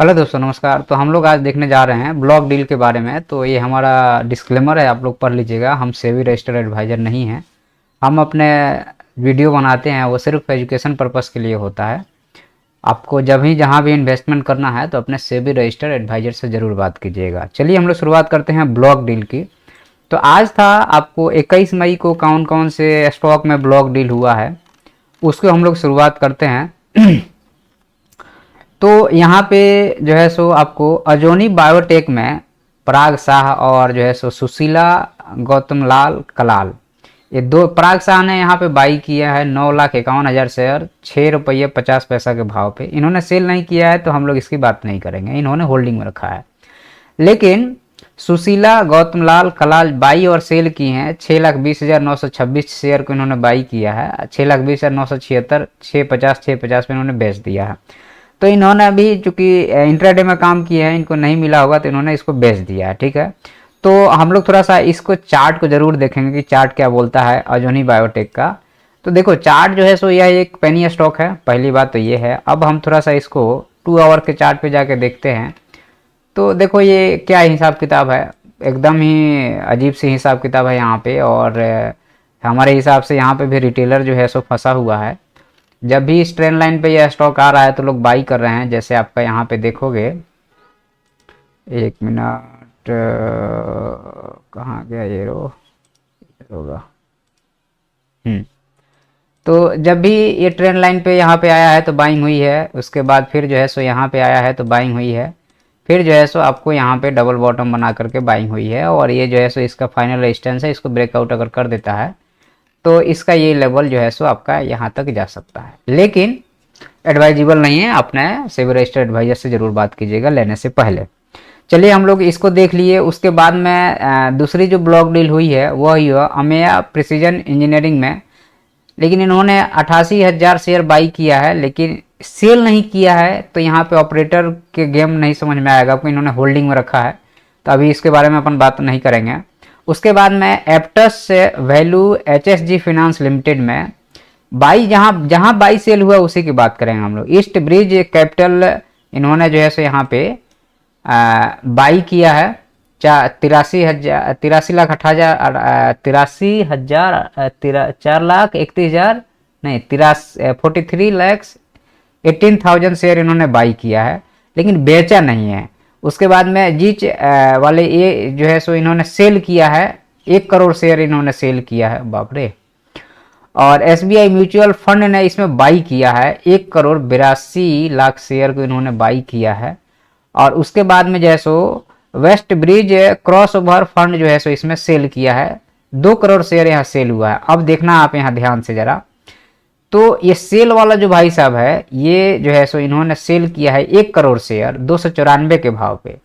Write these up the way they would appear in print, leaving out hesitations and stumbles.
Hello दोस्तों, नमस्कार। तो हम लोग आज देखने जा रहे हैं ब्लॉक डील के बारे में। तो ये हमारा डिस्क्लेमर है, आप लोग पढ़ लीजिएगा। हम सेबी रजिस्टर्ड एडवाइज़र नहीं हैं। हम अपने वीडियो बनाते हैं वो सिर्फ एजुकेशन पर्पस के लिए होता है। आपको जब भी जहाँ भी इन्वेस्टमेंट करना है तो अपने सेबी रजिस्टर्ड एडवाइज़र से ज़रूर बात कीजिएगा। चलिए हम लोग शुरुआत करते हैं ब्लॉक डील की। तो आज था आपको 21 मई को कौन कौन से स्टॉक में ब्लॉक डील हुआ है उसको हम लोग शुरुआत करते हैं। तो यहाँ पे जो है सो आपको अजोनी बायोटेक में पराग शाह और जो है सो सुशीला गौतम लाल कलाल, ये दो। पराग शाह ने यहाँ पे बाई किया है 9,51,000 शेयर, 6 रुपये 50 पैसा के भाव पे। इन्होंने सेल नहीं किया है तो हम लोग इसकी बात नहीं करेंगे, इन्होंने होल्डिंग में रखा है। लेकिन सुशीला गौतम लाल कलाल बाई और सेल की हैं। 6,20,926 शेयर को इन्होंने बाई किया है। 6,20,976, 650 पे इन्होंने बेच दिया है। तो इन्होंने अभी चूंकि इंट्राडे में काम किया है, इनको नहीं मिला होगा तो इन्होंने इसको बेच दिया है। ठीक है, तो हम लोग थोड़ा सा इसको चार्ट को जरूर देखेंगे कि चार्ट क्या बोलता है अजोनी बायोटेक का। तो देखो चार्ट जो है सो यह एक पेनी स्टॉक है, पहली बात तो ये है। अब हम थोड़ा सा इसको 2 आवर के चार्ट पे जाके देखते हैं। तो देखो ये क्या हिसाब किताब है, एकदम ही अजीब सी हिसाब किताब है यहाँ पे। और हमारे हिसाब से यहाँ पे भी रिटेलर जो है सो फंसा हुआ है। जब भी इस ट्रेंड लाइन पे यह स्टॉक आ रहा है तो लोग बाई कर रहे हैं। जैसे आपका यहाँ पे देखोगे, एक मिनट, कहाँ गया ये रो, इधर होगा। तो जब भी ये ट्रेंड लाइन पे यहाँ पे आया है तो बाइंग हुई है। उसके बाद फिर जो है सो यहाँ पे आया है तो बाइंग हुई है। फिर जो है सो आपको यहाँ पे डबल बॉटम बना करके बाइंग हुई है। और ये जो है सो इसका फाइनल रेजिस्टेंस है, इसको ब्रेकआउट अगर कर देता है तो इसका ये लेवल जो है सो आपका यहाँ तक जा सकता है। लेकिन एडवाइजेबल नहीं है, अपने सेबी रजिस्टर्ड एडवाइजर से ज़रूर बात कीजिएगा लेने से पहले। चलिए हम लोग इसको देख लिए। उसके बाद में दूसरी जो ब्लॉक डील हुई है वह हुई है अमेया प्रिसीजन इंजीनियरिंग में। लेकिन इन्होंने 88,000 शेयर बाई किया है, लेकिन सेल नहीं किया है। तो यहाँ पे ऑपरेटर के गेम नहीं समझ में आएगा, आपको इन्होंने होल्डिंग में रखा है। तो अभी इसके बारे में अपन बात नहीं करेंगे। उसके बाद में Aptus value HSG finance limited में बाई, जहाँ जहाँ बाई सेल हुआ उसी की बात करेंगे हम लोग। ईस्ट ब्रिज कैपिटल, इन्होंने जो है सो यहाँ पे बाई किया है 4,31,000 नहीं 43,18,000 शेयर इन्होंने बाई किया है, लेकिन बेचा नहीं है। उसके बाद में जीच वाले ये जो है सो इन्होंने सेल किया है, 1 करोड़ शेयर इन्होंने सेल किया है, बाप रे। और एसबीआई म्यूचुअल फंड ने इसमें बाई किया है, 1,82,00,000 शेयर को इन्होंने बाई किया है। और उसके बाद में जो है सो West bridge cross over fund जो है सो इसमें सेल किया है, 2 करोड़ शेयर यहाँ सेल हुआ है। अब देखना आप यहाँ ध्यान से जरा, तो ये सेल वाला जो भाई साहब है ये जो है सो इन्होंने सेल किया है 1 करोड़ शेयर 294 के भाव पे।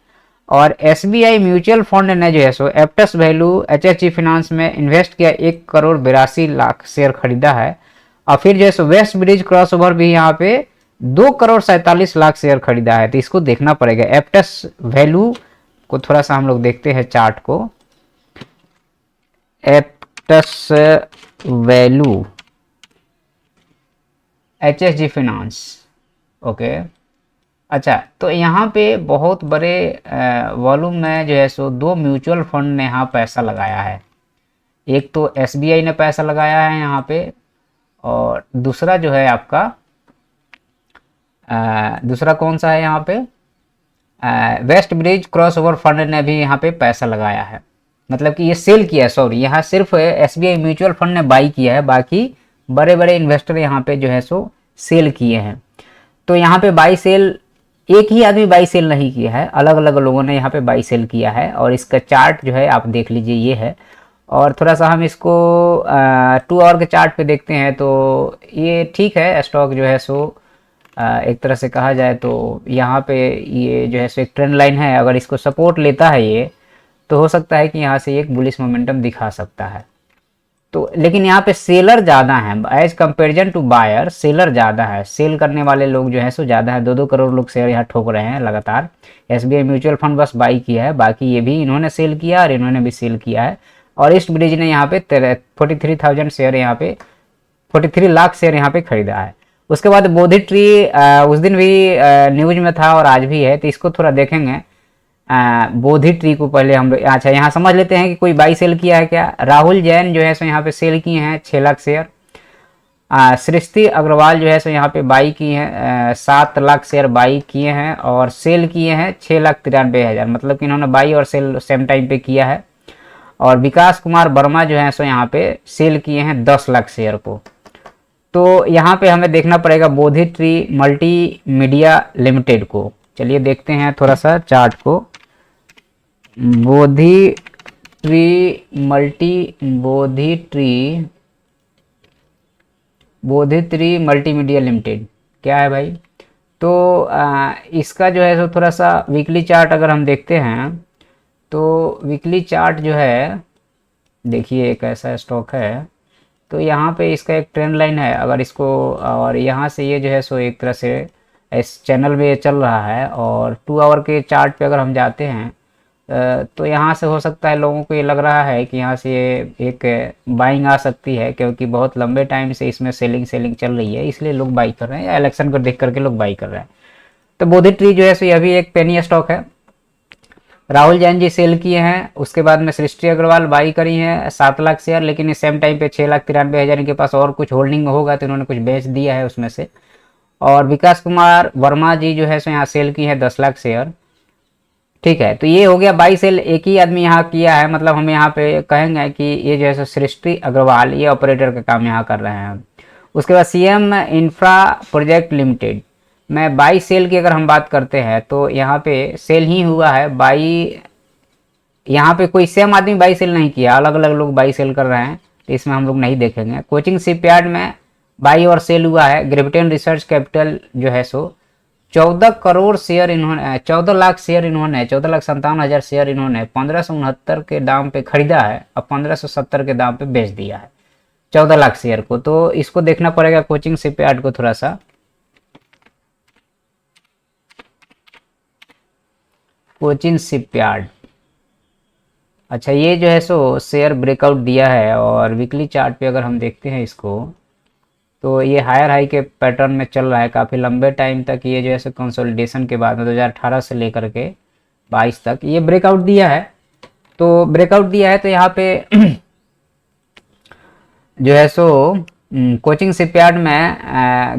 और एसबीआई म्यूचुअल फंड ने जो है सो एप्टस वैल्यू एचएचजी फाइनेंस में इन्वेस्ट किया, 1,82,00,000 शेयर खरीदा है। और फिर जो है सो वेस्ट ब्रिज क्रॉस ओवर भी यहाँ पे 2,47,00,000 शेयर खरीदा है। तो इसको देखना पड़ेगा एप्टस वैल्यू को। थोड़ा सा हम लोग देखते हैं चार्ट को। Aptus value HSG finance, okay. अच्छा, तो यहाँ पे बहुत बड़े वॉल्यूम में जो है सो 2 म्यूचुअल फंड ने यहाँ पैसा लगाया है। एक तो एसबीआई ने पैसा लगाया है यहाँ पे, और दूसरा जो है आपका दूसरा कौन सा है यहाँ पे, west bridge cross over fund ने भी यहाँ पे पैसा लगाया है। मतलब कि ये सेल किया है, सॉरी, यहाँ सिर्फ एसबीआई म्यूचुअल फंड ने बाई किया है, बाकी बड़े बड़े इन्वेस्टर यहाँ पे जो है सो सेल किए हैं। तो यहाँ पे बाई सेल, एक ही आदमी बाई सेल नहीं किया है, अलग अलग लोगों ने यहाँ पे बाई सेल किया है। और इसका चार्ट जो है आप देख लीजिए, ये है। और थोड़ा सा हम इसको 2 आवर के चार्ट पे देखते हैं। तो ये ठीक है, स्टॉक जो है सो एक तरह से कहा जाए तो यहाँ पे ये जो है सो एक ट्रेंड लाइन है। अगर इसको सपोर्ट लेता है ये, तो हो सकता है कि यहाँ से एक बुलिश मोमेंटम दिखा सकता है। तो लेकिन यहाँ पे सेलर ज़्यादा हैं as comparison to buyer, seller ज़्यादा है। सेल करने वाले लोग जो है सो ज़्यादा है, 2-2 करोड़ लोग शेयर यहाँ ठोक रहे हैं लगातार। एसबीआई म्यूचुअल फंड बस बाई किया है, बाकी ये भी इन्होंने सेल किया और इन्होंने भी सेल किया है। और ईस्ट ब्रिज ने यहाँ पे 43,000 शेयर, यहाँ पे 43 लाख शेयर यहाँ पे खरीदा है। उसके बाद बोधि ट्री उस दिन भी न्यूज में था और आज भी है, तो इसको थोड़ा देखेंगे। बोधि ट्री को पहले हम लोग, अच्छा यहाँ समझ लेते हैं कि कोई बाई सेल किया है क्या। राहुल जैन जो है सो यहाँ पे सेल किए हैं 6 लाख शेयर। सृष्टि अग्रवाल जो है सो यहाँ पे बाई की हैं 7 लाख शेयर बाई किए हैं, और सेल किए हैं 6,93,000, मतलब कि इन्होंने बाई और सेल सेम टाइम पे किया है। और विकास कुमार वर्मा जो है सो यहाँ पे सेल किए हैं 10 लाख शेयर को। तो यहाँ पे हमें देखना पड़ेगा बोधि ट्री मल्टी मीडिया लिमिटेड को। चलिए देखते हैं थोड़ा सा चार्ट को। बोधि ट्री मल्टीमीडिया लिमिटेड क्या है भाई। तो इसका जो है सो थोड़ा सा वीकली चार्ट अगर हम देखते हैं तो वीकली चार्ट जो है, देखिए एक ऐसा स्टॉक है, तो यहाँ पे इसका एक ट्रेंड लाइन है अगर इसको, और यहाँ से ये जो है सो एक तरह से इस चैनल में ये चल रहा है। और 2 आवर के चार्ट पे अगर हम जाते हैं तो यहाँ से हो सकता है लोगों को ये लग रहा है कि यहाँ से एक बाइंग आ सकती है, क्योंकि बहुत लंबे टाइम से इसमें सेलिंग चल रही है, इसलिए लोग बाई कर रहे हैं, या इलेक्शन को देख करके लोग बाई कर रहे हैं। तो बोधि ट्री जो है सो यह भी एक पेनी स्टॉक है। राहुल जैन जी सेल किए हैं। उसके बाद में सृष्टि अग्रवाल बाई करी है 7 लाख शेयर, लेकिन इस सेम टाइम पे 6,93,000 इनके पास और कुछ होल्डिंग होगा तो इन्होंने कुछ बेच दिया है उसमें से। और विकास कुमार वर्मा जी जो है सो यहाँ सेल की है 10 लाख शेयर। ठीक है, तो ये हो गया बाई सेल, एक ही आदमी यहाँ किया है, मतलब हम यहाँ पे कहेंगे कि ये जो है सो सृष्टि अग्रवाल ये ऑपरेटर का काम यहाँ कर रहे हैं। उसके बाद सीएम इंफ्रा प्रोजेक्ट लिमिटेड में बाई सेल की अगर हम बात करते हैं तो यहाँ पे सेल ही हुआ है बाई। यहाँ पे कोई सेम आदमी बाई सेल नहीं किया, अलग अलग लोग बाई सेल कर रहे हैं, तो इसमें हम लोग नहीं देखेंगे। कोचिंग शिपयार्ड में बाई और सेल हुआ है। ग्रेविटेन रिसर्च कैपिटल जो है सो 14 करोड़ शेयर इन्होंने 14 लाख शेयर इन्होंने 14,57,000 शेयर इन्होंने 1569 के दाम पे खरीदा है और 1570 के दाम पे बेच दिया है 14 लाख शेयर को। तो इसको देखना पड़ेगा कोचिंग शिपयार्ड को थोड़ा सा। कोचिन शिपयार्ड, अच्छा ये जो है सो शेयर ब्रेकआउट दिया है, और वीकली चार्ट पे अगर हम देखते हैं इसको तो ये हायर हाई के पैटर्न में चल रहा है काफ़ी लंबे टाइम तक। ये जो है सो कंसोलिडेशन के बाद में 2018 से लेकर के 22 तक ये ब्रेकआउट दिया है। तो ब्रेकआउट दिया है तो यहाँ पे जो है सो कोचिंग शिपयार्ड में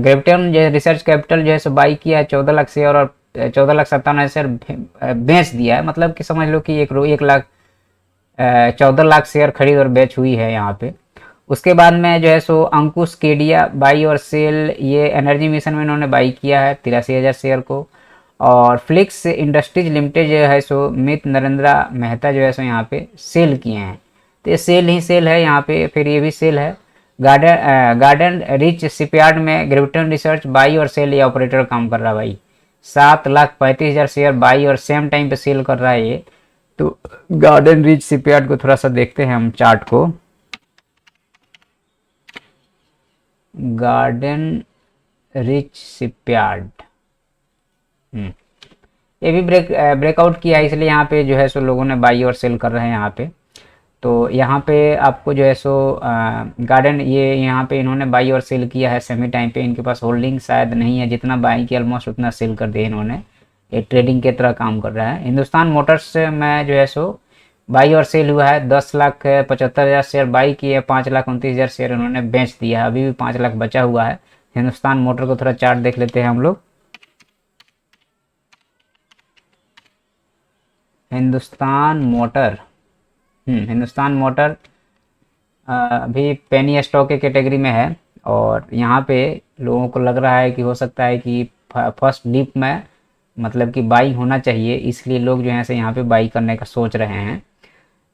ग्रेविटेन जो रिसर्च कैपिटल जो है सो बाई किया है 14 लाख शेयर, और 14,57,000 शेयर बेच दिया है, मतलब कि समझ लो कि 14 लाख शेयर खरीद और बेच हुई है यहाँ पे। उसके बाद में जो है सो अंकुश केडिया बाई और सेल, ये एनर्जी मिशन में इन्होंने बाई किया है 83,000 शेयर को। और फ्लिक्स इंडस्ट्रीज लिमिटेड जो है सो मित नरेंद्र मेहता जो है सो यहाँ पे सेल किए हैं, तो ये सेल ही सेल है यहाँ पे, फिर ये भी सेल है। गार्डन रिच शिपयार्ड में ग्रेविटेन रिसर्च बाई और सेल ये ऑपरेटर काम कर रहा है भाई। 7,35,000 शेयर बाई और सेम टाइम पे सेल कर रहा है ये। तो गार्डन रिच शिपयार्ड को थोड़ा सा देखते हैं हम चार्ट को। गार्डन रिच शिपयार्ड ये भी ब्रेकआउट किया है, इसलिए यहाँ पे जो है सो लोगों ने बाई और सेल कर रहे हैं यहाँ पे। तो यहाँ पे आपको जो है सो गार्डन ये यहाँ पे इन्होंने बाई और सेल किया है सेमी टाइम पे। इनके पास होल्डिंग शायद नहीं है, जितना बाई किया ऑलमोस्ट उतना सेल कर दिया इन्होंने। ये ट्रेडिंग के तरह काम कर रहा है। हिंदुस्तान मोटर्स में जो है सो बाई और सेल हुआ है 10,75,000 शेयर बाई किए, 5,29,000 शेयर उन्होंने बेच दिया है। अभी भी 5 लाख बचा हुआ है। हिंदुस्तान मोटर को थोड़ा चार्ट देख लेते हैं हम लोग। हिंदुस्तान मोटर अभी पेनी स्टॉक के कैटेगरी में है, और यहाँ पे लोगों को लग रहा है कि हो सकता है कि फर्स्ट डिप में मतलब कि बाई होना चाहिए, इसलिए लोग जो है से यहाँ पे बाई करने का सोच रहे हैं।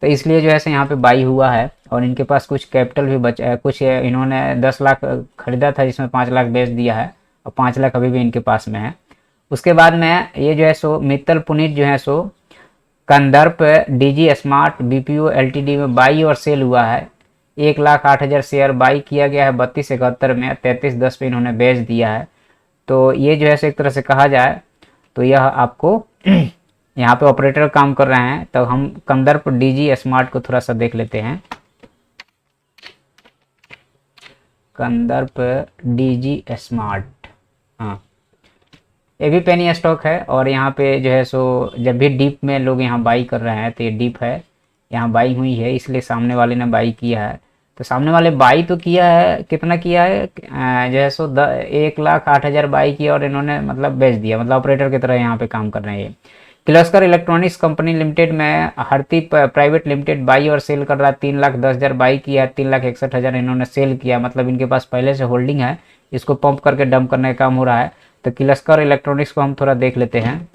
तो इसलिए जो है से यहाँ पे बाई हुआ है, और इनके पास कुछ कैपिटल भी बचा है। कुछ इन्होंने 10 लाख खरीदा था जिसमें 5 लाख बेच दिया है, और 5 लाख अभी भी इनके पास में है। उसके बाद में ये जो है सो मित्तल पुनीत जो है सो कंदर्प डीजी स्मार्ट बीपीओ एलटीडी में बाई और सेल हुआ है। 1,08,000 शेयर बाई किया गया है 32.71 में, 33.10 पे इन्होंने बेच दिया है। तो ये जो है एक तरह से कहा जाए तो यह आपको यहाँ पे ऑपरेटर काम कर रहे हैं। तो हम कंदर्प डीजी स्मार्ट को थोड़ा सा देख लेते हैं। कंदर्प डीजी स्मार्ट, हाँ ये भी पेनी स्टॉक है। और यहाँ पे जो है सो जब भी डीप में लोग यहाँ बाई कर रहे हैं तो ये डीप है, यहाँ बाई हुई है इसलिए सामने वाले ने बाई किया है। तो सामने वाले बाई तो किया है, कितना किया है जो है सो 1,08,000 बाई किया और इन्होंने मतलब बेच दिया, मतलब ऑपरेटर की तरह यहाँ पे काम कर रहे हैं ये। किर्लोस्कर इलेक्ट्रॉनिक्स कंपनी लिमिटेड में हरती प्राइवेट लिमिटेड बाई और सेल कर रहा है, 3,10,000 बाई किया है, 3,61,000 इन्होंने सेल किया, मतलब इनके पास पहले से होल्डिंग है, इसको पंप करके डंप करने का काम हो रहा है। तो किर्लोस्कर इलेक्ट्रॉनिक्स को हम थोड़ा देख लेते हैं।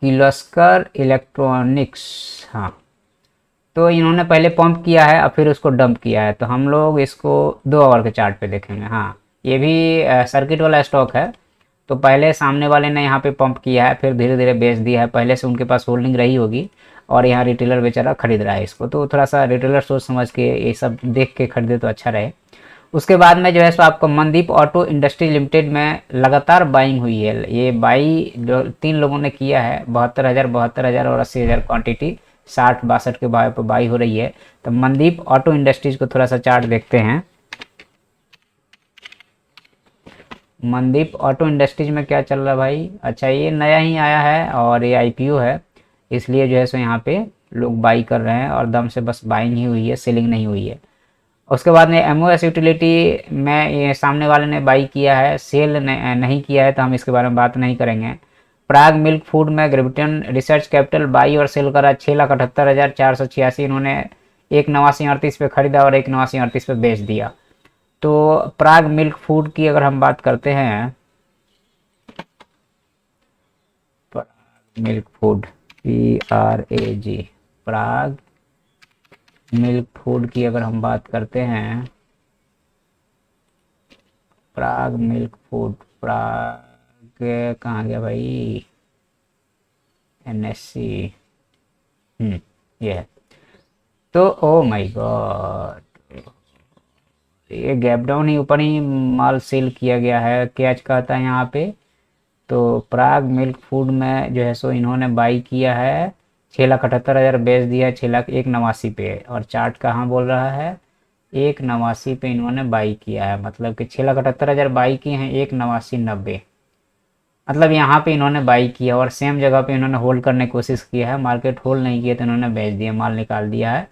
किर्लोस्कर इलेक्ट्रॉनिक्स, हाँ तो इन्होंने पहले पंप किया है और फिर उसको डंप किया है। तो हम लोग इसको 2 आवर के चार्ट पे देखेंगे। हाँ ये भी सर्किट वाला स्टॉक है। तो पहले सामने वाले ने यहाँ पे पंप किया है, फिर धीरे धीरे बेच दिया है, पहले से उनके पास होल्डिंग रही होगी और यहाँ रिटेलर बेचारा खरीद रहा है इसको। तो थोड़ा सा रिटेलर सोच समझ के ये सब देख के खरीदे तो अच्छा रहे। उसके बाद में जो है सो आपको मनदीप ऑटो इंडस्ट्री लिमिटेड में लगातार बाइंग हुई है। ये बाई जो 3 लोगों ने किया है, 72,000 और 80,000 क्वांटिटी 60-62 के भाव पर बाई हो रही है। तो मनदीप ऑटो इंडस्ट्रीज को थोड़ा सा चार्ट देखते हैं। मनदीप ऑटो इंडस्ट्रीज में क्या चल रहा है भाई, अच्छा ये नया ही आया है और ये आईपीओ है, इसलिए जो है सो यहाँ पे लोग बाई कर रहे हैं और दम से बस बाइंग ही हुई है, सेलिंग नहीं हुई है। उसके बाद में एमओएस यूटिलिटी में ये सामने वाले ने बाई किया है, सेल नहीं किया है, तो हम इसके बारे में बात नहीं करेंगे। प्राग मिल्क फूड में ग्रेविटन रिसर्च कैपिटल बाई और सेल करा 6,78,486, इन्होंने 1,89,38 पे खरीदा और 1,89,38 पे बेच दिया। तो प्राग मिल्क फूड की अगर हम बात करते हैं, प्राग मिल्क फूड PRAG, प्राग मिल्क फूड की अगर हम बात करते हैं, प्राग मिल्क फूड, प्राग कहाँ गया भाई, NSC, ये है। तो ओ माय गॉड, ये गैप डाउन ही ऊपर ही माल सेल किया गया है, कैच कहता है यहाँ पे। तो प्राग मिल्क फूड में जो है सो इन्होंने बाई किया है, 6,78,000 बेच दिया, 6,01,89 पे। और चार्ट कहाँ बोल रहा है, 1,89 पे इन्होंने बाई किया है, मतलब कि 6,78,000 बाई किए हैं, 1,89,90, मतलब यहाँ पे इन्होंने बाई किया और सेम जगह पे इन्होंने होल्ड करने की कोशिश किया है, मार्केट होल्ड नहीं किया तो इन्होंने बेच दिया, माल निकाल दिया है।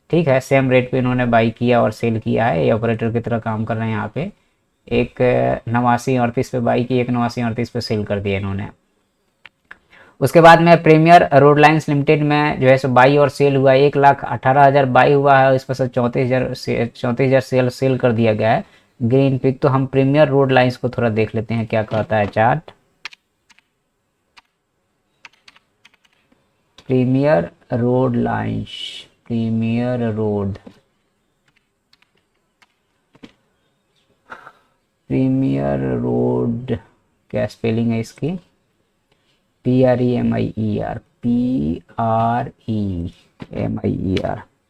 ठीक है, सेम रेट पे इन्होंने बाई किया और सेल किया है, ये ऑपरेटर की तरह काम कर रहे हैं यहाँ पे। 1,89,38 पे बाई की, 1,89,38 पे सेल कर दिया इन्होंने। उसके बाद में प्रीमियर रोड लाइन्स लिमिटेड में जो है सो बाई और सेल हुआ, 1,18,000 बाई हुआ है, इस पर से 34,000 सेल कर दिया गया है। ग्रीन पिक, तो हम प्रीमियर रोड लाइन्स को थोड़ा देख लेते हैं क्या कहता है chart. Premier road lines, premier road, premier road क्या स्पेलिंग है इसकी, PREMIER, PREMIER,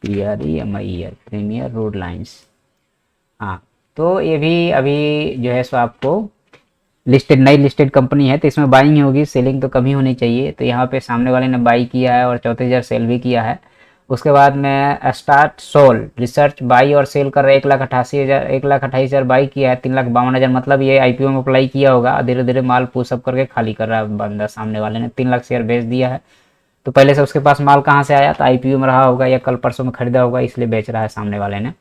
PREMIER, premier road lines. हाँ तो ये भी अभी जो है सो आपको लिस्टेड, नई लिस्टेड कंपनी है, तो इसमें बाइंग होगी, सेलिंग तो कमी होनी चाहिए। तो यहाँ पे सामने वाले ने बाई किया है और 34,000 सेल भी किया है। उसके बाद में स्टार्ट सोल रिसर्च बाई और सेल कर रहे 1,88,000 बाई किया है, 3,52,000, मतलब ये आईपीओ में अप्लाई किया होगा, धीरे धीरे माल पुशअप करके खाली कर रहा है बंदा सामने वाले ने, 3 लाख शेयर बेच दिया है। तो पहले से उसके पास माल कहाँ से आया, तो आईपीओ में रहा होगा या कल परसों में खरीदा होगा, इसलिए बेच रहा है सामने वाले ने।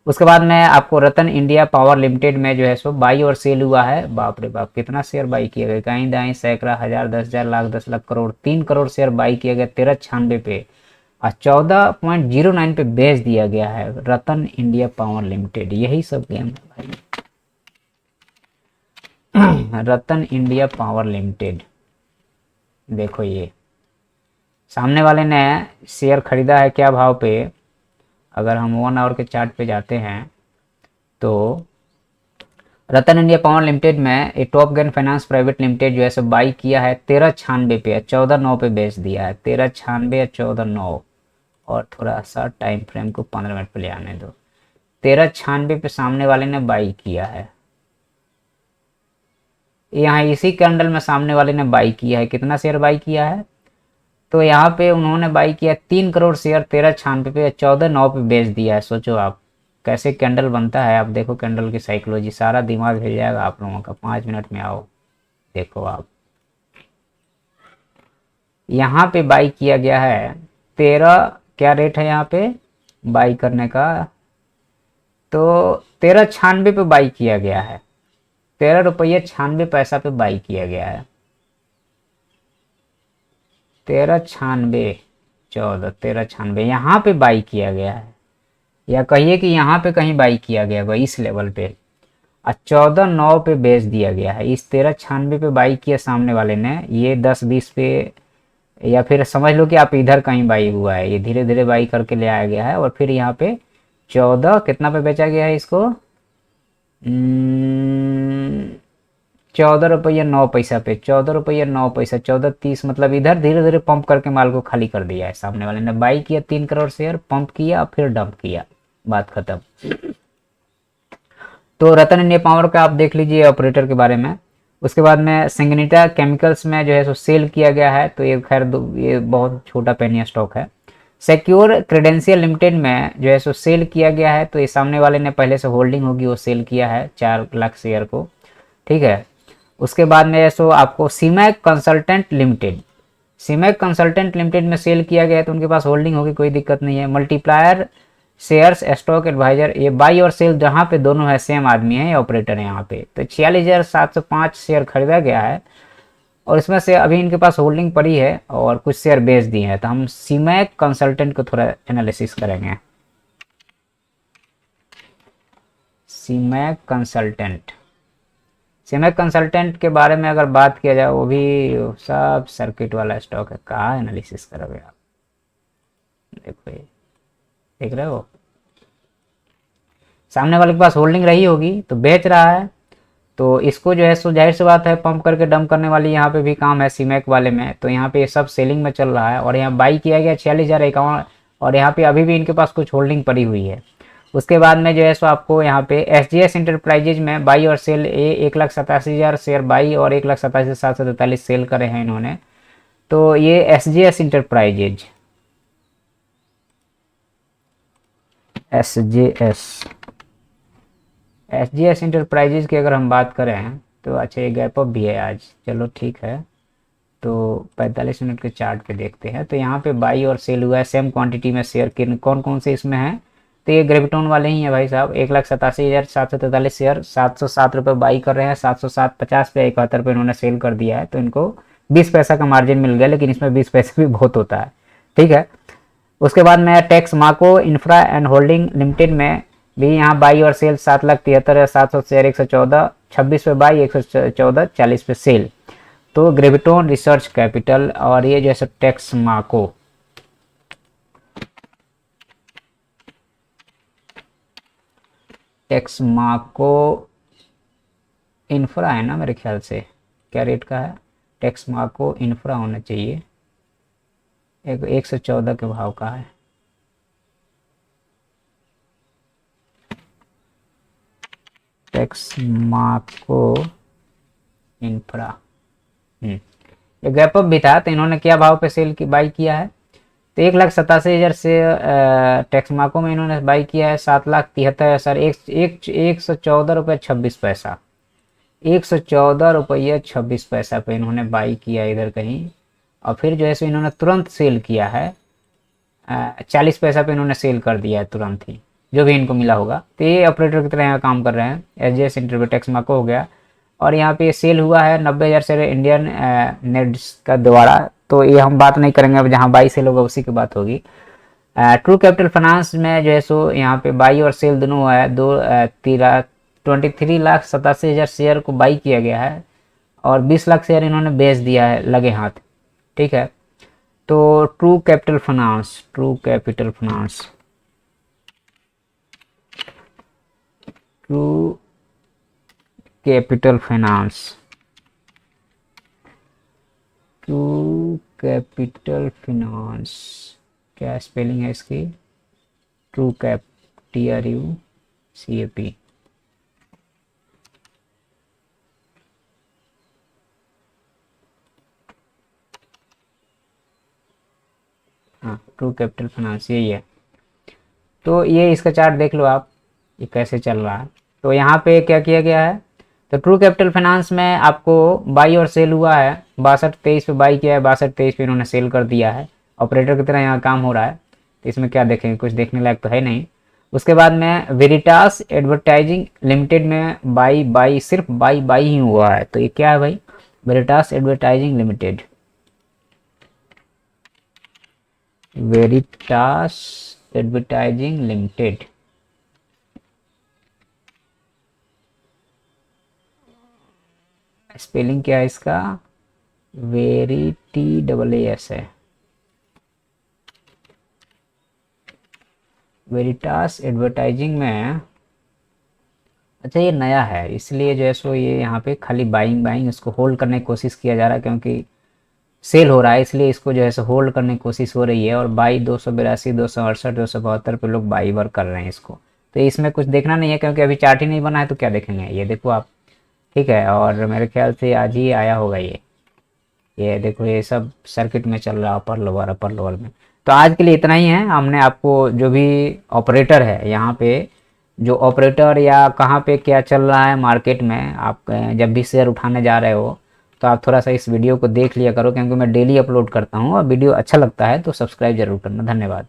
उसके बाद में आपको रतन इंडिया पावर लिमिटेड में जो है सो बाई और सेल हुआ है, बाप रे बाप कितना शेयर बाई किया गया, कहीं दाएं सैकड़ा, हजार, 10,000, लाख, 10 लाख, करोड़, 3 करोड़ शेयर बाई किया गया 1396 पे और 14.09 पे बेच दिया गया है रतन इंडिया पावर लिमिटेड। यही सब गेम है भाई। रतन इंडिया पावर लिमिटेड, देखो ये सामने वाले ने शेयर खरीदा है क्या भाव पे, अगर हम 1 आवर के चार्ट पे जाते हैं तो रतन इंडिया पावर लिमिटेड में ये top gun finance private limited जो है सो बाई किया है 1396 पे, 14,9 पे बेच दिया है, 1396 या 14,9, और थोड़ा सा टाइम फ्रेम को 15 मिनट पे ले आने दो। 1396 पे सामने वाले ने बाई किया है, यहाँ इसी कैंडल में सामने वाले ने बाई किया है, कितना शेयर बाई किया है, तो यहाँ पे उन्होंने बाई किया 3 करोड़ शेयर 1396 पे, 14,9 पे बेच दिया है। सोचो आप कैसे कैंडल बनता है। आप देखो कैंडल की साइकोलॉजी, सारा दिमाग हिल जाएगा आप लोगों का। 5 मिनट में आओ देखो आप, यहाँ पे बाई किया गया है 13, क्या रेट है यहाँ पे बाई करने का, तो 1396 पे बाई किया गया है। 13 रुपये 96 पैसा पे बाई किया गया है। 1396, 1396 यहाँ पे बाई किया गया है, या कहिए कि यहाँ पे कहीं बाई किया गया होगा इस लेवल पे, और 14,9 पे बेच दिया गया है। इस 1396 पे बाई किया सामने वाले ने, ये 10-20 पे, या फिर समझ लो कि आप इधर कहीं बाई हुआ है, ये धीरे धीरे बाई करके ले आया गया है, और फिर यहाँ पे 14 कितना पे बेचा गया है इसको, 14 रुपये 9 पैसा पे, 14 रुपये 9 पैसा, 14.30, मतलब इधर धीरे धीरे पंप करके माल को खाली कर दिया है। सामने वाले ने बाई किया 3 करोड़ शेयर, पंप किया फिर डंप किया, बात खत्म। तो रतन इंडिया पावर का आप देख लीजिए ऑपरेटर के बारे में। उसके बाद में सिंगनीटा केमिकल्स में जो है सो सेल किया गया है, तो ये खैर ये बहुत छोटा पेनी स्टॉक है। सिक्योर क्रेडेंशियल लिमिटेड में जो है सो सेल किया गया है, तो ये सामने वाले ने पहले से होल्डिंग होगी वो सेल किया है 4 लाख शेयर को, ठीक है। उसके बाद में सो आपको सीमैक कंसल्टेंट लिमिटेड, सीमैक कंसल्टेंट लिमिटेड में सेल किया गया है, तो उनके पास होल्डिंग होगी, कोई दिक्कत नहीं है। मल्टीप्लायर शेयर्स स्टॉक एडवाइजर, ये बाई और सेल जहाँ पे दोनों है सेम आदमी है, ऑपरेटर है यहाँ पे। तो 46,705 शेयर खरीदा गया है, और इसमें से अभी इनके पास होल्डिंग पड़ी है और कुछ शेयर बेच दिए हैं। तो हम सीमैक कंसल्टेंट को थोड़ा एनालिसिस करेंगे। सीमैक कंसल्टेंट, सीमैक कंसल्टेंट के बारे में अगर बात किया जाए, वो भी सब सर्किट वाला स्टॉक है, कहाँ एनालिसिस करोगे आप। देखो ये देख रहे हो, सामने वाले के पास होल्डिंग रही होगी तो बेच रहा है, तो इसको जो है सो जाहिर सी बात है पंप करके डंप करने वाली यहाँ पे भी काम है सीमैक वाले में। तो यहाँ पे ये सब सेलिंग में चल रहा है, और यहाँ बाई किया गया 46,051, और यहाँ पे अभी भी इनके पास कुछ होल्डिंग पड़ी हुई है। उसके बाद में जो है सो आपको यहाँ पे SGS इंटरप्राइजेज में बाई और सेल 1,87,000 शेयर बाई और 1,87,743 सेल करे हैं इन्होंने। तो ये SGS enterprises, SGS, SGS enterprises की अगर हम बात करें तो अच्छा ये गैप अप भी है आज, चलो ठीक है। तो 45 मिनट के चार्ट पे देखते हैं, तो यहाँ पे बाई और सेल हुआ है सेम क्वांटिटी में शेयर, किन कौन कौन से इसमें है, तो ये ग्रेविटोन वाले ही हैं भाई साहब। 1,87,743 शेयर 707 रुपये बाई कर रहे हैं, 707.50 पे 71 पे इन्होंने सेल कर दिया है, तो इनको 20 पैसा का मार्जिन मिल गया, लेकिन इसमें 20 पैसे भी बहुत होता है, ठीक है। उसके बाद में Texmaco infra and holding limited में भी यहाँ बाई और सेल 7,73,700 शेयर 114 26 पे बाई, 114 40 पे सेल। तो ग्रेविटोन रिसर्च कैपिटल और ये जैसे टैक्स माको, टैक्स माको इंफ्रा है ना मेरे ख्याल से, क्या रेट का है, टैक्स माको इंफ्रा होना चाहिए, 114 के भाव का है। टैक्स माको इंफ्रा, ये गैप अप भी था, तो इन्होंने क्या भाव पे सेल की बाई किया है, तो 1,87,000 से टैक्समाको में इन्होंने बाई किया है 7,73,000, 114 रुपये 26 पैसा, 114 रुपये 26 पैसा पे इन्होंने बाई किया इधर कहीं, और फिर जो है सो इन्होंने तुरंत सेल किया है 40 पैसा पे इन्होंने सेल कर दिया है तुरंत ही, जो भी इनको मिला होगा। तो ये ऑपरेटर की तरह यहाँ काम कर रहे हैं। SGS इंटरव्यू टैक्समाको हो गया, और यहाँ पे सेल हुआ है 90,000 शेयर इंडियन नेट्स का द्वारा, तो ये हम बात नहीं करेंगे, अब जहाँ बाई सेल होगा उसी की बात होगी। ट्रू कैपिटल फाइनेंस में जो है सो यहाँ पे बाई और सेल दोनों हुआ है, 23,87,000 शेयर को बाई किया गया है, और 20 लाख शेयर इन्होंने बेच दिया है लगे हाथ, ठीक है। तो true capital finance, true capital finance, true capital finance, true capital finance, क्या स्पेलिंग है इसकी, ट्रू कैप, TRUCAP, हाँ ट्रू कैपिटल फाइनेंस यही है। तो ये इसका चार्ट देख लो आप, ये कैसे चल रहा है। तो यहाँ पे क्या किया गया है, तो ट्रू कैपिटल फाइनेंस में आपको बाई और सेल हुआ है, 62-23 पे बाई किया है, 62-23 पे इन्होंने सेल कर दिया है। ऑपरेटर की तरह यहाँ काम हो रहा है, तो इसमें क्या देखेंगे, कुछ देखने लायक तो है नहीं। उसके बाद में वेरिटास एडवर्टाइजिंग लिमिटेड में बाई बाई सिर्फ बाई बाई ही हुआ है। तो ये क्या है भाई, Veritas advertising limited, Veritas advertising limited, spelling क्या है इसका, वेरिटी डबल एस है, वेरिटास एडवर्टाइजिंग में। अच्छा ये नया है, इसलिए जो है सो ये यहाँ पे खाली बाइंग बाइंग इसको होल्ड करने की कोशिश किया जा रहा है, क्योंकि सेल हो रहा है इसलिए इसको जो है सो होल्ड करने की कोशिश हो रही है। और बाई 282, 268, 272 पे लोग बाई वर्क कर रहे हैं इसको। तो इसमें कुछ देखना नहीं है, क्योंकि अभी चार्ट ही नहीं बना है, तो क्या देखेंगे, ये देखो आप, ठीक है। और मेरे ख्याल से आज ही आया होगा ये देखो, ये सब सर्किट में चल रहा है, अपर लोअर में। तो आज के लिए इतना ही है। हमने आपको जो भी ऑपरेटर है यहाँ पे, जो ऑपरेटर या कहाँ पे क्या चल रहा है मार्केट में, आप जब भी शेयर उठाने जा रहे हो तो आप थोड़ा सा इस वीडियो को देख लिया करो, क्योंकि मैं डेली अपलोड करता हूँ। और वीडियो अच्छा लगता है तो सब्सक्राइब जरूर करना। धन्यवाद।